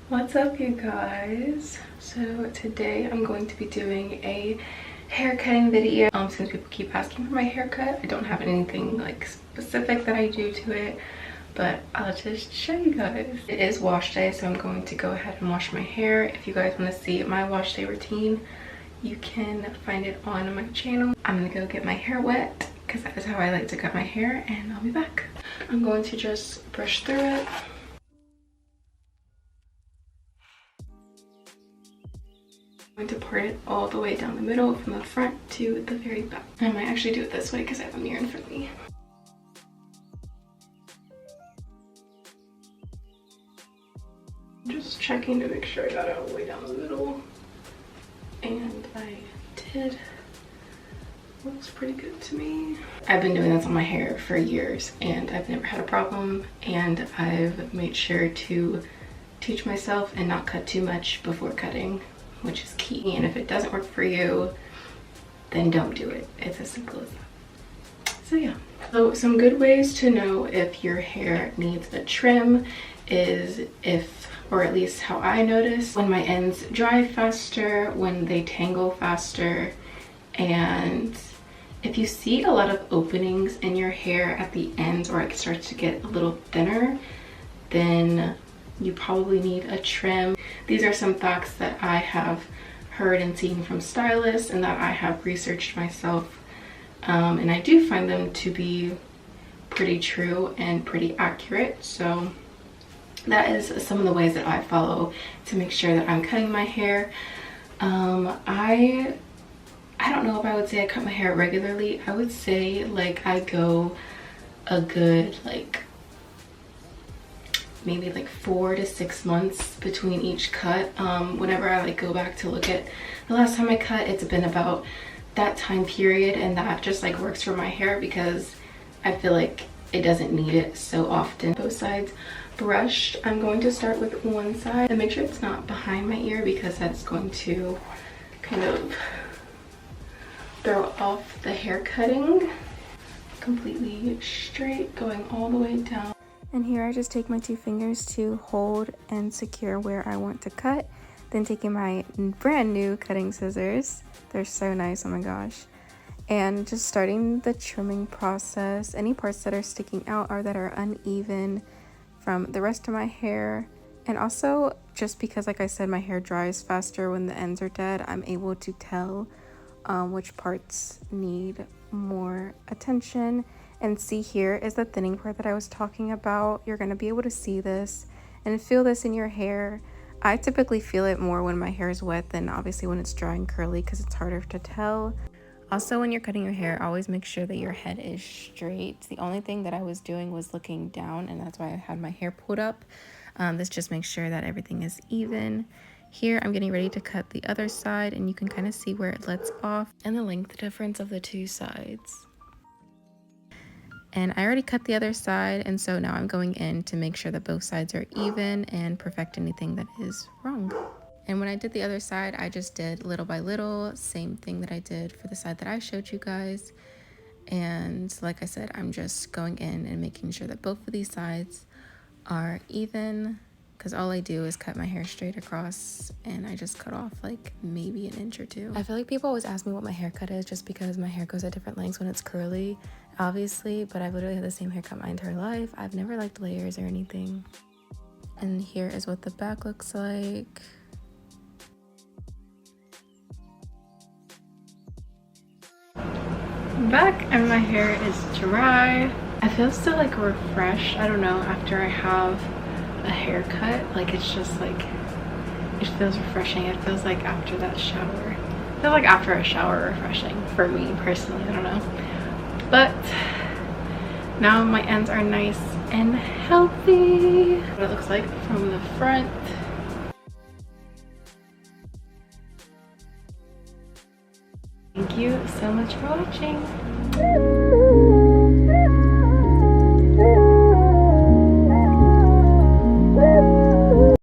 What's up, you guys? So today I'm going to be doing a hair cutting video. Since people keep asking for my haircut, I don't have anything like specific that I do to it, but I'll just show you guys. It is wash day, so I'm going to go ahead and wash my hair. If you guys want to see my wash day routine, you can find it on my channel. I'm gonna go get my hair wet because that is how I like to cut my hair, and I'll be back. I'm going to just brush through it. I'm going to part it all the way down the middle from the front to the very back. I might actually do it this way because I have a mirror in front of me. Just checking to make sure I got it all the way down the middle. And I did. Looks pretty good to me. I've been doing this on my hair for years and I've never had a problem, and I've made sure to teach myself and not cut too much before cutting, which is key. And if it doesn't work for you, then don't do it. It's as simple as that. So yeah. So some good ways to know if your hair needs a trim is if, or at least how I notice, when my ends dry faster, when they tangle faster, and if you see a lot of openings in your hair at the ends, or it starts to get a little thinner, then you probably need a trim. These are some facts that I have heard and seen from stylists and that I have researched myself, and I do find them to be pretty true and pretty accurate. So that is some of the ways that I follow to make sure that I'm cutting my hair. I don't know if I would say I cut my hair regularly. I would say like I go a good maybe like 4 to 6 months between each cut. Whenever I go back to look at the last time I cut, it's been about that time period, and that just works for my hair because I feel like it doesn't need it so often. Both sides brushed. I'm going to start with one side and make sure it's not behind my ear because that's going to kind of throw off the hair cutting. Completely straight, going all the way down. And here I just take my 2 fingers to hold and secure where I want to cut. Then taking my brand new cutting scissors. They're so nice, oh my gosh. And just starting the trimming process. Any parts that are sticking out or that are uneven from the rest of my hair. And also, just because like I said, my hair dries faster when the ends are dead, I'm able to tell which parts need more attention. And see, here is the thinning part that I was talking about. You're going to be able to see this and feel this in your hair. I typically feel it more when my hair is wet than obviously when it's dry and curly because it's harder to tell. Also, when you're cutting your hair, always make sure that your head is straight. The only thing that I was doing was looking down, and that's why I had my hair pulled up. This just makes sure that everything is even. Here, I'm getting ready to cut the other side, and you can kind of see where it lets off and the length difference of the 2 sides. And I already cut the other side, and so now I'm going in to make sure that both sides are even and perfect anything that is wrong. And when I did the other side, I just did little by little, same thing that I did for the side that I showed you guys. And like I said, I'm just going in and making sure that both of these sides are even, because all I do is cut my hair straight across, and I just cut off maybe an inch or 2. I feel like people always ask me what my haircut is just because my hair goes at different lengths when it's curly, obviously, but I've literally had the same haircut my entire life. I've never liked layers or anything. And here is what the back looks like. Back, and my hair is dry. I feel still refreshed. I don't know, after I have a haircut, it's just it feels refreshing. It feels like after that shower. I feel like after a shower refreshing for me personally. I don't know. But now my ends are nice and healthy. What it looks like from the front. Thank you so much for watching.